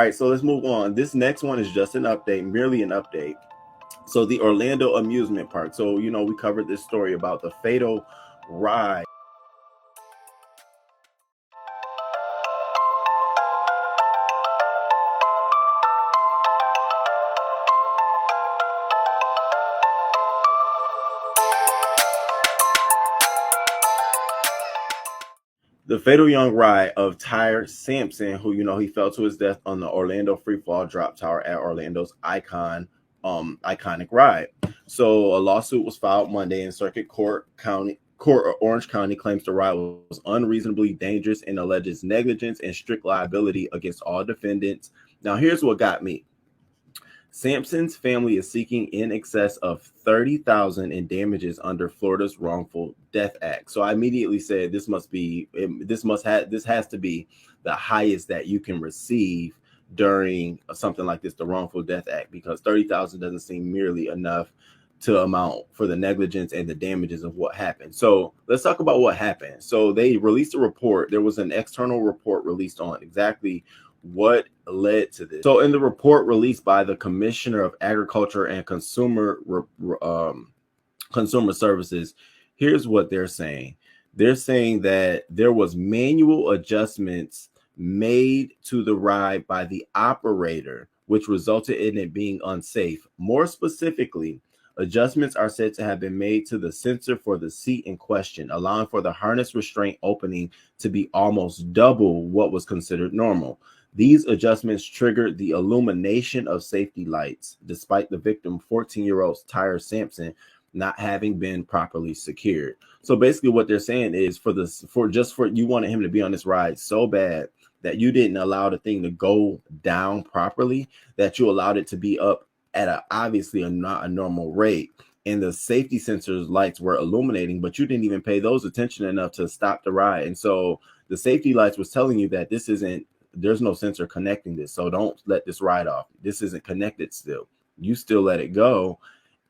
All right, so let's move on. This next one is just an update, merely an update. So the Orlando Amusement Park. So, we covered this story about the fatal ride. The fatal young ride of Tyre Sampson, who he fell to his death on the Orlando FreeFall drop tower at Orlando's iconic ride. So a lawsuit was filed Monday in Circuit Court of Orange County claims the ride was unreasonably dangerous and alleges negligence and strict liability against all defendants. Now here's what got me. Sampson's family is seeking in excess of $30,000 in damages under Florida's Wrongful Death Act. So I immediately said this has to be the highest that you can receive during something like this, the Wrongful Death Act, because $30,000 doesn't seem merely enough to amount for the negligence and the damages of what happened. So let's talk about what happened. So they released a report. There was an external report released on exactly what led to this. So in the report released by the Commissioner of Agriculture and Consumer Services, here's what they're saying. They're saying that there was manual adjustments made to the ride by the operator, which resulted in it being unsafe. More specifically, adjustments are said to have been made to the sensor for the seat in question, allowing for the harness restraint opening to be almost double what was considered normal. These adjustments triggered the illumination of safety lights, despite the victim, 14-year-old Tyre Sampson, not having been properly secured. So basically what they're saying is for you wanted him to be on this ride so bad that you didn't allow the thing to go down properly, that you allowed it to be up at obviously not a normal rate. And the safety sensors lights were illuminating, but you didn't even pay those attention enough to stop the ride. And so the safety lights was telling you that there's no sensor connecting this. So don't let this ride off. This isn't connected still. You still let it go.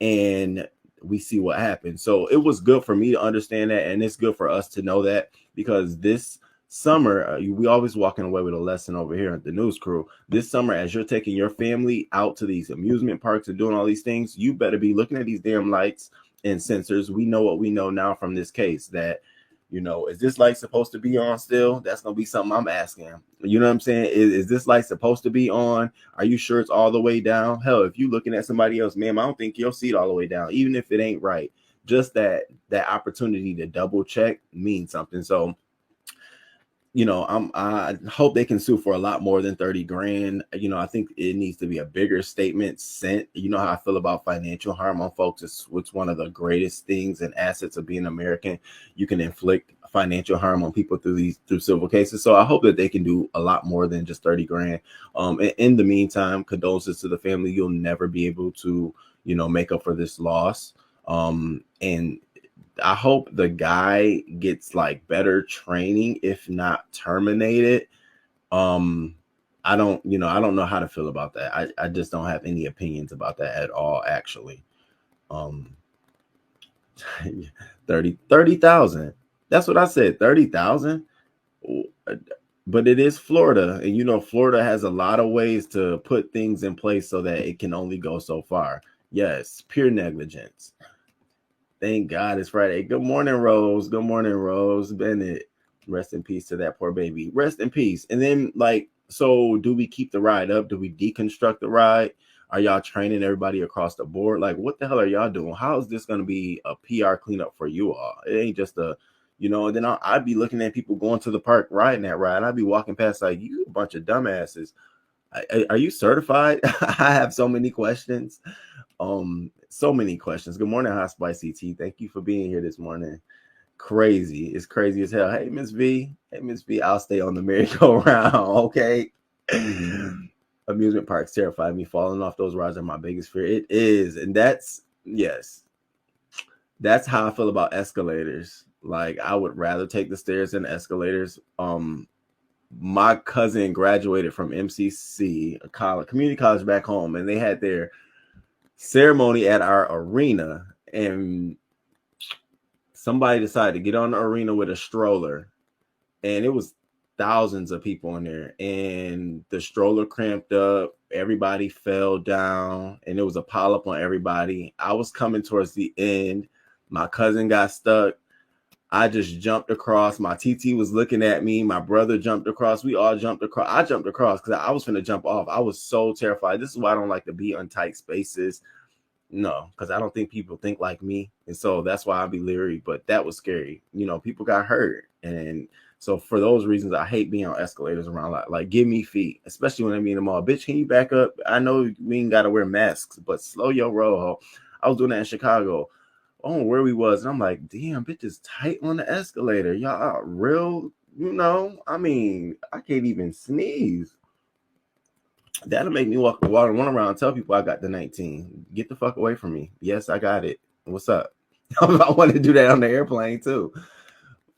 And we see what happens. So it was good for me to understand that. And it's good for us to know that, because this summer, we always walking away with a lesson over here at the news crew. This summer, as you're taking your family out to these amusement parks and doing all these things, you better be looking at these damn lights and sensors. We know what we know now from this case, that is this light supposed to be on still? That's going to be something I'm asking. You know what I'm saying? Is this light supposed to be on? Are you sure it's all the way down? Hell, if you're looking at somebody else, ma'am, I don't think you'll see it all the way down, even if it ain't right. Just that opportunity to double check means something. So, I hope they can sue for a lot more than 30 grand. I think it needs to be a bigger statement sent. You know how I feel about financial harm on folks. It's one of the greatest things and assets of being American. You can inflict financial harm on people through civil cases. So I hope that they can do a lot more than just 30 grand. In the meantime, condolences to the family. You'll never be able to, make up for this loss. And I hope the guy gets like better training, if not terminated. I don't know how to feel about that. I just don't have any opinions about that at all, actually. 30,000. That's what I said, 30,000. But it is Florida, and Florida has a lot of ways to put things in place so that it can only go so far. Yes, pure negligence. Thank God it's Friday. Good morning, Rose. Good morning, Rose Bennett. Rest in peace to that poor baby. Rest in peace. And then, so do we keep the ride up? Do we deconstruct the ride? Are y'all training everybody across the board? Like, what the hell are y'all doing? How is this going to be a PR cleanup for you all? It ain't just and then I'd be looking at people going to the park riding that ride. I'd be walking past like, you a bunch of dumbasses. Are you certified? I have so many questions. So many questions. Good morning, Hot Spicy Tea. Thank you for being here this morning. Crazy. It's crazy as hell. Hey, Miss V. Hey, Miss V. I'll stay on the merry-go-round. Okay. Amusement parks terrify me. Falling off those rides are my biggest fear. It is. And that's how I feel about escalators. Like, I would rather take the stairs than escalators. My cousin graduated from MCC, a college, community college back home, and they had their ceremony at our arena, and somebody decided to get on the arena with a stroller, and it was thousands of people in there, and the stroller cramped up. Everybody fell down, and there was a pileup on everybody. I was coming towards the end. My cousin got stuck. I just jumped across. My TT was looking at me. My brother jumped across. We all jumped across. I jumped across because I was finna jump off. I was so terrified. This is why I don't like to be on tight spaces. No, because I don't think people think like me. And so that's why I'd be leery. But that was scary. You know, people got hurt. And so for those reasons, I hate being on escalators around. Like give me feet, especially when I be in the mall. Bitch, can you back up? I know we ain't got to wear masks, but slow your roll. I was doing that in Chicago. Oh, where we was, and I'm like, damn, bitch is tight on the escalator. Y'all are real, you know. I mean, I can't even sneeze. That'll make me walk run around and tell people I got the 19. Get the fuck away from me. Yes, I got it. What's up? I want to do that on the airplane too.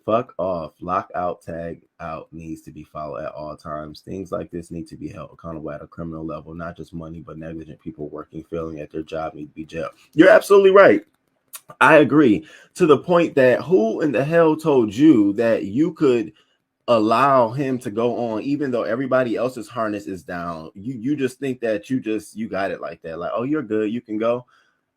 Fuck off. Lockout, tag out needs to be followed at all times. Things like this need to be held accountable at a criminal level, not just money, but negligent people working, failing at their job need to be jailed. You're absolutely right. I agree, to the point that who in the hell told you that you could allow him to go on even though everybody else's harness is down? You just think that you got it like that, like, oh, you're good, you can go.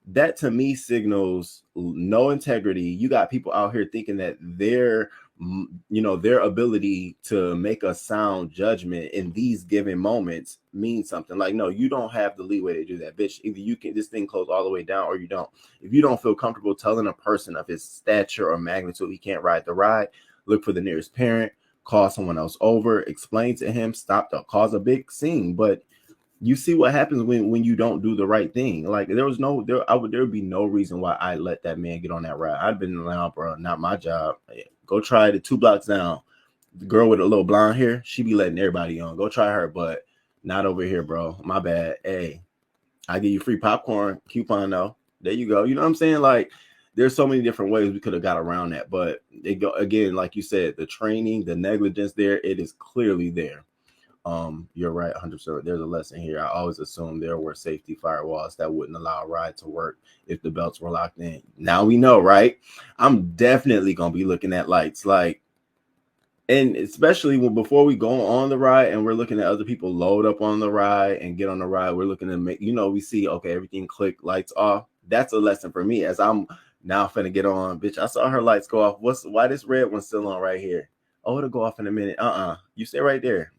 That to me signals no integrity. You got people out here thinking that their ability to make a sound judgment in these given moments means something. Like, no, you don't have the leeway to do that, bitch. Either you can this thing close all the way down or you don't. If you don't feel comfortable telling a person of his stature or magnitude he can't ride the ride, look for the nearest parent, call someone else over, explain to him, stop to cause a big scene. But you see what happens when you don't do the right thing. Like there would be no reason why I let that man get on that ride. I'd been around, bro, not my job. Go try it 2 blocks down. The girl with a little blonde hair, she be letting everybody on. Go try her, but not over here, bro. My bad. Hey, I give you free popcorn coupon though. There you go. You know what I'm saying? Like there's so many different ways we could have got around that, but they go again, like you said, the training, the negligence there, it is clearly there. You're right, 100%. There's a lesson here. I always assumed there were safety firewalls that wouldn't allow a ride to work if the belts were locked in. Now we know, right? I'm definitely gonna be looking at lights, like, and especially before we go on the ride and we're looking at other people load up on the ride and get on the ride, we're looking to make, we see, okay, everything click, lights off. That's a lesson for me as I'm now finna get on. Bitch, I saw her lights go off. Why this red one's still on right here? Oh, it'll go off in a minute. You stay right there.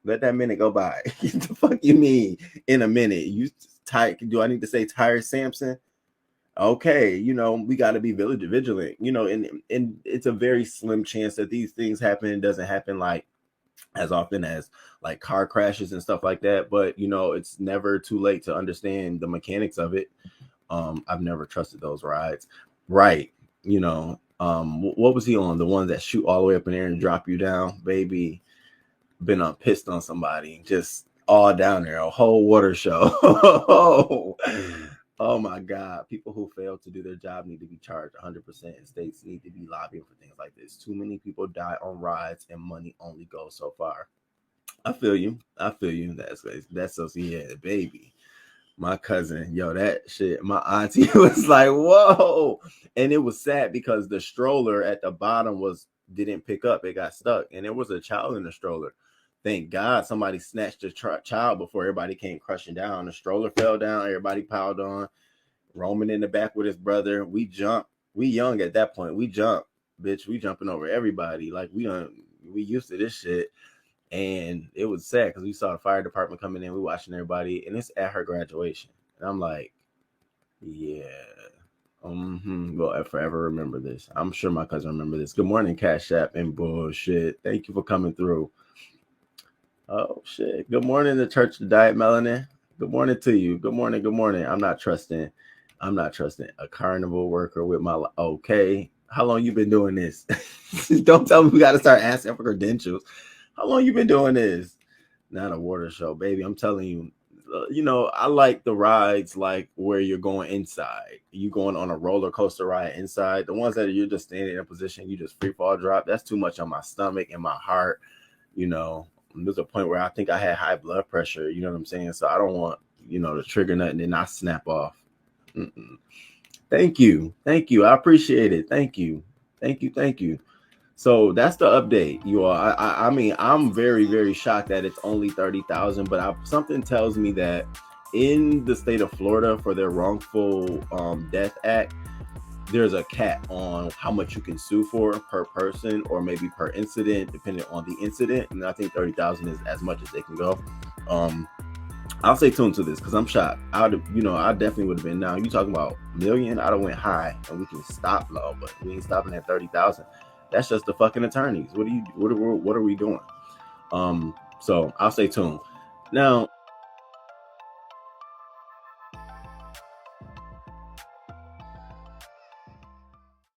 Let that minute go by. What the fuck you mean in a minute? You tight? Do I need to say Tyre Sampson? Okay, we got to be vigilant. And it's a very slim chance that these things happen. It doesn't happen like as often as like car crashes and stuff like that. But it's never too late to understand the mechanics of it. I've never trusted those rides. Right? What was he on? The ones that shoot all the way up in the air and drop you down, baby. Been pissed on somebody, just all down there, a whole water show. Oh my God. People who fail to do their job need to be charged 100%. And states need to be lobbying for things like this. Too many people die on rides and money only goes so far. I feel you. That's so, yeah, baby. My cousin, that shit, my auntie was like, whoa. And it was sad because the stroller at the bottom didn't pick up. It got stuck. And there was a child in the stroller. Thank God somebody snatched the child before everybody came crushing down. The stroller fell down. Everybody piled on. Roman in the back with his brother. We jumped. We young at that point. We jumped. Bitch, we jumping over everybody. Like we used to this shit. And it was sad because we saw the fire department coming in. We watching everybody. And it's at her graduation. And I'm like, yeah. Well, I forever remember this. I'm sure my cousin remember this. Good morning, Cash App and bullshit. Thank you for coming through. Oh shit. Good morning, the Church of Diet Melanin. Good morning to you. Good morning. I'm not trusting a carnival worker with my okay. How long you been doing this? Don't tell me we got to start asking for credentials. How long you been doing this? Not a water show, baby. I'm telling you. I like the rides like where you're going inside. You going on a roller coaster ride inside. The ones that you're just standing in a position, you just free fall drop. That's too much on my stomach and my heart. There's a point where I think I had high blood pressure. You know what I'm saying? So I don't want, to trigger nothing and not snap off. Thank you. I appreciate it. Thank you. So that's the update, you all. I mean, I'm very, very shocked that it's only 30,000, but something tells me that in the state of Florida for their wrongful death act, there's a cap on how much you can sue for per person or maybe per incident, depending on the incident. And I think 30,000 is as much as they can go. I'll stay tuned to this because I'm shocked. I definitely would have been. Now you talking about million, I'd have went high and we can stop low, but we ain't stopping at 30,000. That's just the fucking attorneys. What are we doing? So I'll stay tuned. Now,